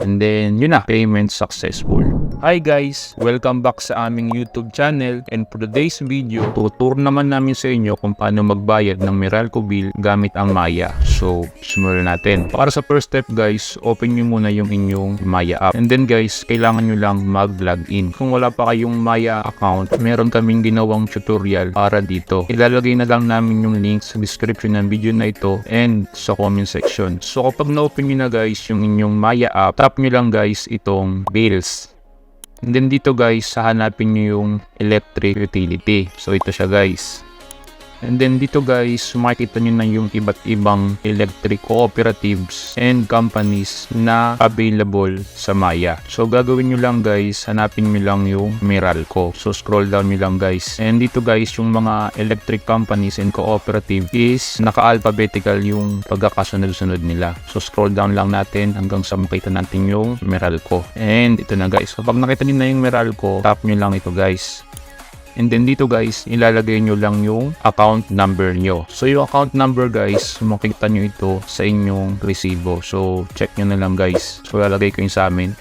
And then, yun na, payment successful. Hi guys! Welcome back sa aming YouTube channel, and for today's video, tuturo naman namin sa inyo kung paano magbayad ng Meralco bill gamit ang Maya. So, simulan natin. Para sa first step guys, open nyo muna yung inyong Maya app. And then guys, kailangan nyo lang mag-login. Kung wala pa kayong Maya account, meron kaming ginawang tutorial para dito. Ilalagay na lang namin yung link sa description ng video na ito and sa comment section. So kapag na-open nyo na guys yung inyong Maya app, tap nyo lang guys itong bills. And then dito guys, hahanapin nyo yung electric utility. So ito siya guys. And then dito guys, makikita nyo na yung iba't ibang electric cooperatives and companies na available sa Maya. So gagawin nyo lang guys, hanapin nyo lang yung Meralco. So scroll down nyo lang guys. And dito guys, yung mga electric companies and cooperative is naka-alphabetical yung pagkakasunod-sunod nila. So scroll down lang natin hanggang sa makita natin yung Meralco. And ito na guys, kapag nakita nyo na yung Meralco, tap nyo lang ito guys. And then dito guys, ilalagay nyo lang yung account number nyo. So yung account number guys, makikita nyo ito sa inyong resibo. So check nyo na lang guys. So ilalagay ko yung sa amin.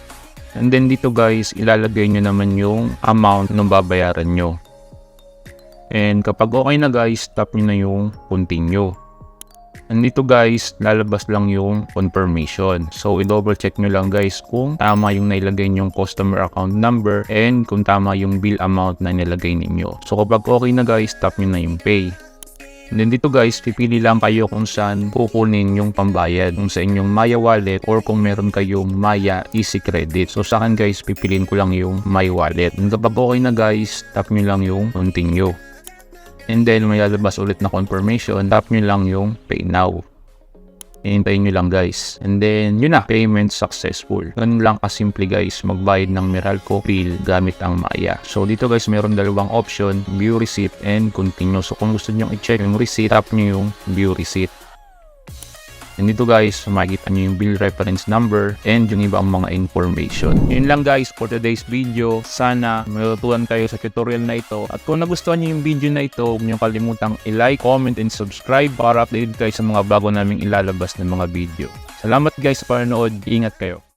And then dito guys, ilalagay nyo naman yung amount ng babayaran nyo. And kapag okay na guys, tap nyo na yung continue. And dito guys, lalabas lang yung confirmation. So i-double check nyo lang guys kung tama yung nailagay nyong customer account number and kung tama yung bill amount na nilagay ninyo. So kapag okay na guys, tap nyo na yung pay. And then dito guys, pipili lang kayo kung saan kukunin yung pambayad. Kung sa inyong Maya wallet or kung meron kayong Maya easy credit. So sa akin guys, pipiliin ko lang yung My wallet. And kapag okay na guys, tap nyo lang yung continue. And then may lalabas ulit na confirmation, tap nyo lang yung pay now. Hintayin nyo lang guys. And then yun na, payment successful. Ganun lang kasimple guys, magbayad ng Meralco bill gamit ang Maya. So dito guys, meron dalawang option, view receipt and continue. So kung gusto nyo i-check yung receipt, tap nyo yung view receipt. And dito guys, makikita nyo yung bill reference number and yung ibang mga information. Yun lang guys for today's video. Sana matutunan kayo sa tutorial na ito. At kung nagustuhan nyo yung video na ito, huwag nyo kalimutang i-like, comment, and subscribe para updated kayo sa mga bago naming ilalabas ng mga video. Salamat guys sa panonood. Ingat kayo.